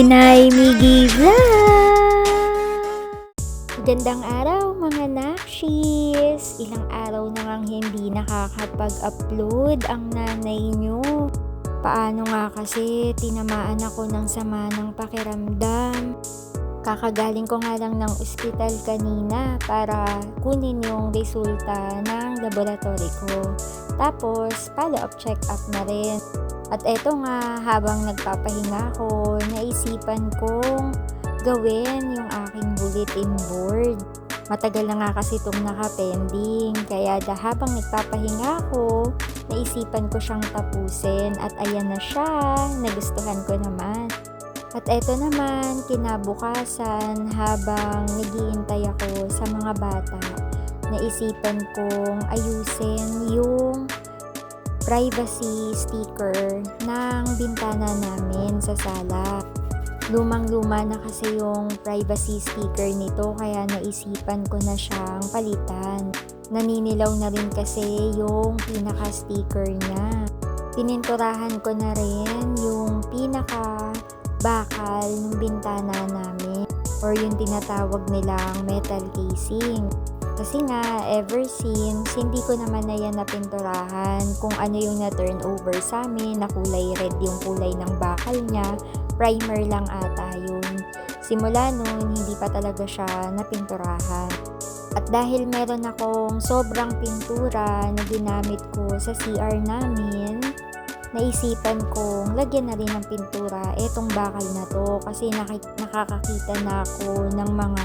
Inay Miggy Vlog! Magandang araw mga nakshis! Ilang araw na ngang hindi nakakapag-upload ang nanay nyo. Paano nga kasi tinamaan ako ng sama ng pakiramdam. Kakagaling ko nga lang ng ospital kanina para kunin yung resulta ng laboratory ko. Tapos follow-up check-up na rin. At eto nga, habang nagpapahinga ko, naisipan kong gawin yung aking bulletin board. Matagal na nga kasi itong naka-pending, kaya habang nagpapahinga ko, naisipan ko siyang tapusin at ayan na siya, nagustuhan ko naman. At eto naman, kinabukasan habang naghihintay ako sa mga bata, naisipan kong ayusin yung privacy sticker ng bintana namin sa sala. Lumang-luma na kasi yung privacy sticker nito kaya naisipan ko na siyang palitan. Naninilaw na rin kasi yung pinaka-sticker niya. Pininturahan ko na rin yung pinaka-bakal ng bintana namin or yung tinatawag nilang metal casing. Kasi nga, ever since, hindi ko naman na yan napinturahan kung ano yung na-turn over sa amin, na kulay red yung kulay ng bakal niya, primer lang ata yun. Simula nun, hindi pa talaga siya napinturahan. At dahil meron akong sobrang pintura na ginamit ko sa CR namin, naisipan kong lagyan na rin ng pintura etong bakal na to kasi nakakakita na ako ng mga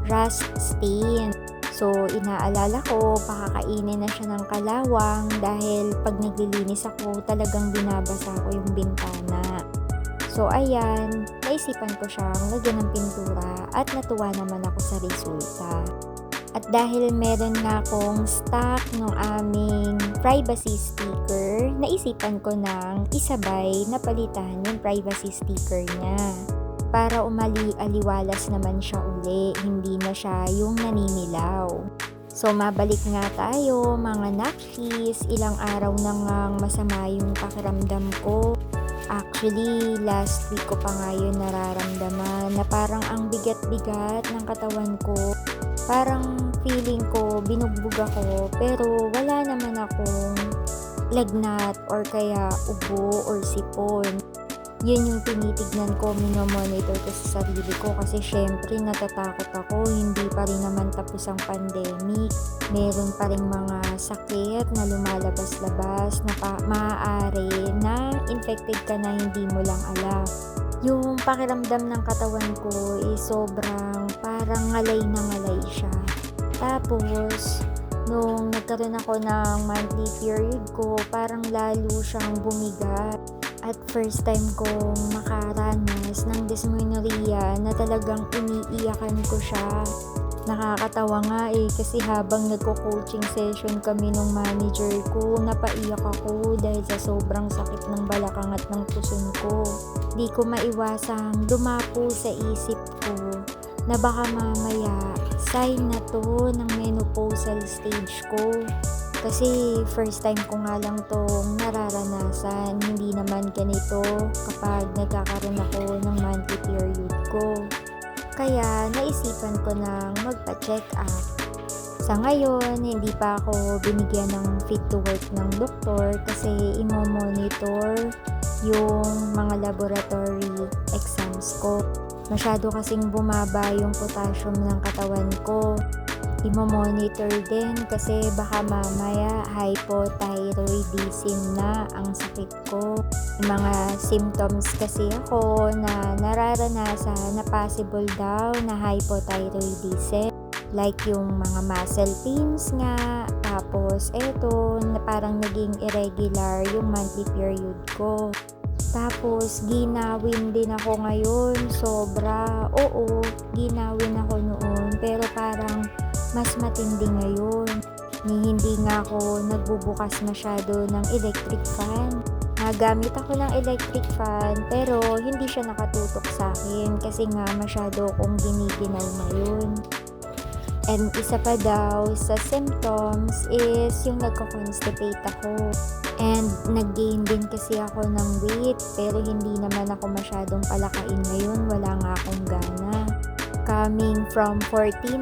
rust stain. So, inaalala ko, pakakainin na siya ng kalawang dahil pag naglilinis ako, talagang binabasa ko yung bintana. So, ayan, naisipan ko siyang lagyan ng pintura at natuwa naman ako sa resulta. At dahil meron nga akong stock ng aming privacy sticker, naisipan ko nang isabay na palitan yung privacy sticker niya. Para aliwalas naman siya uli, hindi na siya yung naninilaw. So, mabalik nga tayo mga nakshis, ilang araw na ngang masama yung pakiramdam ko. Actually, last week ko pa nga yun nararamdaman na parang ang bigat-bigat ng katawan ko. Parang feeling ko binugbog ako pero wala naman akong lagnat or kaya ubo or sipon. Yun yung tinitignan ko, minomonitor ko sa sarili ko kasi syempre natatakot ako, hindi pa rin naman tapos ang pandemic. Meron pa rin mga sakit na lumalabas-labas na maaari na infected ka na hindi mo lang alam. Yung pakiramdam ng katawan ko is sobrang parang ngalay na ngalay siya. Tapos, nung nagkaroon ako ng monthly period ko, parang lalo siyang bumigat. At first time kong makaranas ng dysmenorrhea na talagang iniiyakan ko siya. Nakakatawa nga kasi habang nagko-coaching session kami ng manager ko, napaiyak ako dahil sa sobrang sakit ng balakang at ng puson ko. Di ko maiwasang dumapo sa isip ko na baka mamaya sign na to ng menopausal stage ko. Kasi first time ko nga lang tong nararanasan, hindi naman ganito kapag nagkakaroon ako ng monthly period ko. Kaya naisipan ko nang magpa-check up. Sa ngayon, hindi pa ako binigyan ng fit to work ng doktor kasi imo-monitor yung mga laboratory exams ko. Masyado kasing bumaba yung potassium ng katawan ko. Imo-monitor din kasi baka mamaya hypothyroidism na ang sakit ko. May mga symptoms kasi ako na nararanasan na possible daw na hypothyroidism. Like yung mga muscle pains nga, tapos eto na parang naging irregular yung monthly period ko. Tapos ginawin din ako ngayon, sobra. Oo, ginawin ako noon pero parang mas matindi ngayon. Hindi nga ako nagbubukas masyado ng electric fan. Nagamit ako ng electric fan pero hindi siya nakatutok sa akin kasi nga masyado akong giniginaw ngayon. And isa pa daw sa symptoms is yung nagko-constipate ako. And nag-gain din kasi ako ng weight pero hindi naman ako masyadong palakain ngayon. Wala nga akong gana. Coming from 49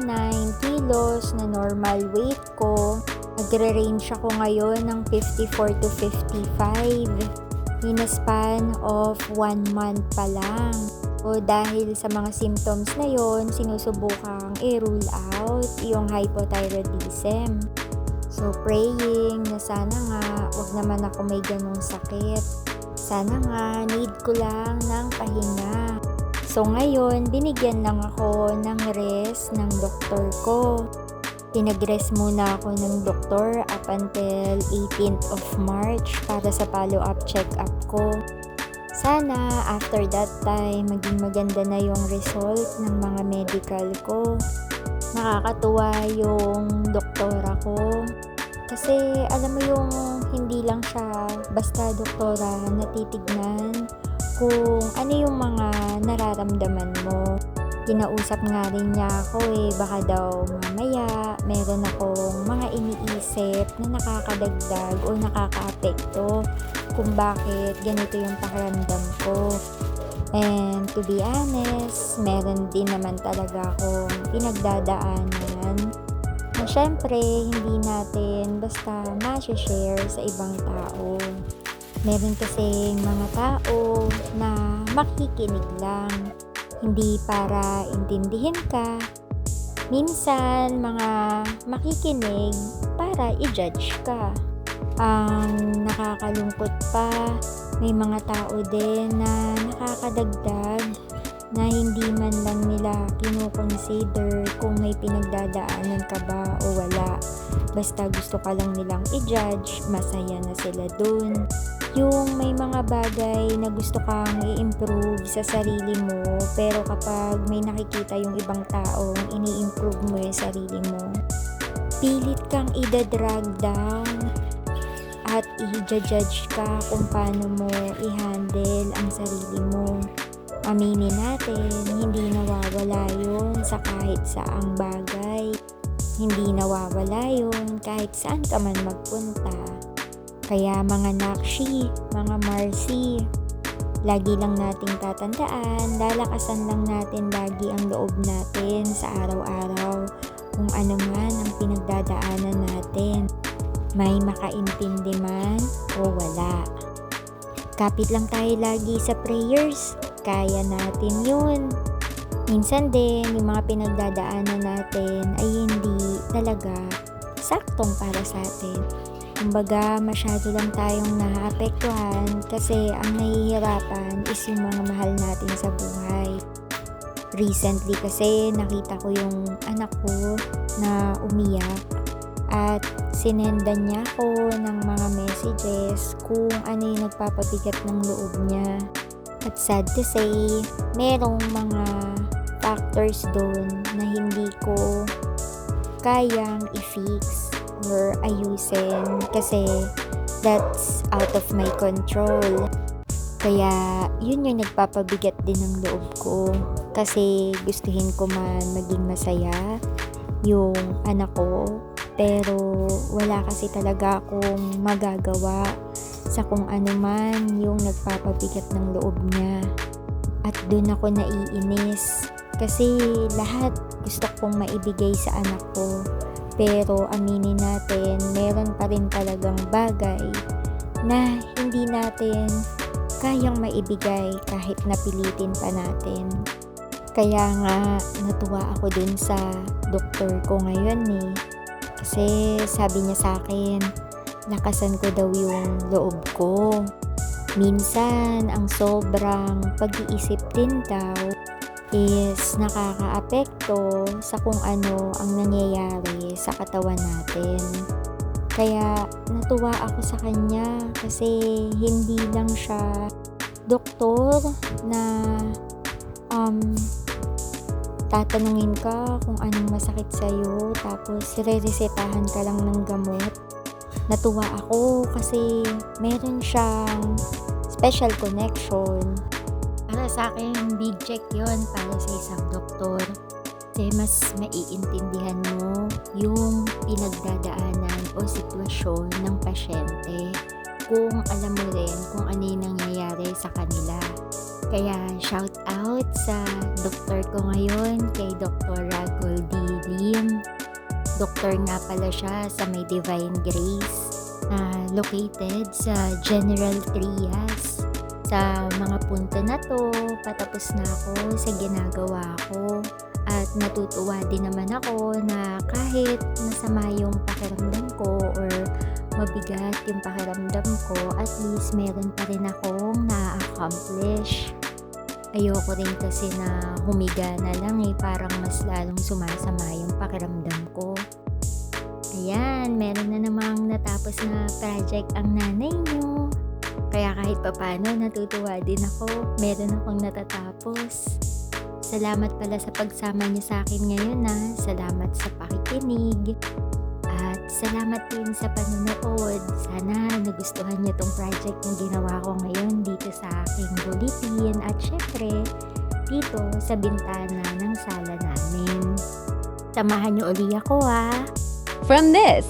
kilos na normal weight ko, nagre-range ako ngayon ng 54 to 55 in a span of 1 month pa lang. O dahil sa mga symptoms na yon, sinusubukang i-rule out yung hypothyroidism. So praying na sana nga wag naman ako may ganong sakit. Sana nga need ko lang ng pahinga. So ngayon, binigyan lang ako ng rest ng doktor ko. Pinag-rest muna ako ng doktor up until 18th of March para sa follow-up check-up ko. Sana after that time, maging maganda na yung result ng mga medical ko. Nakakatuwa yung doktora ko. Kasi alam mo yung hindi lang siya basta doktora na titignan kung ano yung mga nararamdaman mo. Kinausap nga rin niya ako baka daw mamaya meron akong mga iniisip na nakakadagdag o nakakaapekto kung bakit ganito yung pakiramdam ko. And to be honest, meron din naman talaga akong pinagdadaanan na syempre hindi natin basta ma-share sa ibang tao. Meron kasi mga tao na makikinig lang, hindi para intindihin ka. Minsan, mga makikinig para i-judge ka. Ang nakakalungkot pa, may mga tao din na nakakadagdag na hindi man lang nila kino-consider kung may pinagdadaanan ka ba o wala. Basta gusto ka lang nilang i-judge, masaya na sila dun. Yung may mga bagay na gusto kang i-improve sa sarili mo, pero kapag may nakikita yung ibang taong ini-improve mo yung sarili mo, pilit kang ida-drag down at i-judge ka kung paano mo i-handle ang sarili mo. Aminin natin, hindi nawawala yun sa kahit saang bagay. Hindi nawawala yun kahit saan ka man magpunta. Kaya mga Nakshi, mga Marcy, lagi lang nating tatandaan, lalakasan lang natin lagi ang loob natin sa araw-araw kung ano man ang pinagdadaanan natin. May makaintindi man o wala. Kapit lang tayo lagi sa prayers, kaya natin yun. Minsan din, yung mga pinagdadaanan natin ay hindi talaga saktong para sa atin. Kumbaga, masyado lang tayong naapektuhan kasi ang nahihirapan is yung mga mahal natin sa buhay. Recently kasi nakita ko yung anak ko na umiyak at sinendan niya ako ng mga messages kung ano yung nagpapabigat ng loob niya. At sad to say, merong mga factors doon na hindi ko kayang i-fix or ayusin kasi that's out of my control. Kaya yun yung nagpapabigat din ng loob ko kasi gustuhin ko man maging masaya yung anak ko, pero wala kasi talaga akong magagawa sa kung ano man yung nagpapabigat ng loob niya. At doon ako naiinis kasi lahat gusto kong maibigay sa anak ko. Pero aminin natin, meron pa rin talagang bagay na hindi natin kayang maibigay kahit napilitin pa natin. Kaya nga natuwa ako dun sa doktor ko ngayon Kasi sabi niya sa akin, lakasan ko daw yung loob ko. Minsan, ang sobrang pag-iisip din daw is nakakaapekto sa kung ano ang nangyayari sa katawan natin. Kaya natuwa ako sa kanya kasi hindi lang siya doktor na tatanungin ka kung anong masakit sa'yo tapos re-resetahan ka lang ng gamot. Natuwa ako kasi meron siyang special connection. Para sa akin, big check yon para sa isang doktor. Kasi mas maiintindihan mo yung pinagdadaanan o sitwasyon ng pasyente kung alam mo rin kung ano yung nangyayari sa kanila. Kaya shout out sa doktor ko ngayon, kay Dr. Ragul D. Lim. Doktor nga pala siya sa may Divine Grace, located sa General Trias. Sa mga punto na to, patapos na ako sa ginagawa ko. At natutuwa din naman ako na kahit masama yung pakiramdam ko or mabigat yung pakiramdam ko, at least meron pa rin akong na-accomplish. Ayoko rin kasi na humiga na lang parang mas lalong sumasama yung pakiramdam ko. Ayan, meron na namang natapos na project ang nanay nyo. Kaya kahit papano natutuwa din ako, meron akong natatapos. Salamat pala sa pagsama niyo sa akin ngayon Salamat sa pakikinig. At salamat din sa panonood. Sana nagustuhan niyo tong project na ginawa ko ngayon dito sa aking bulletin. At syempre, dito sa bintana ng sala namin. Samahan niyo uli ako From this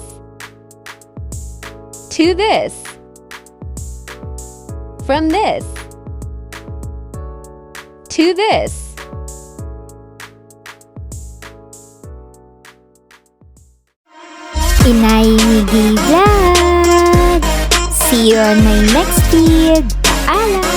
to this. From this to this. Inay Miggy Vlog! See you on my next vid! Paalam!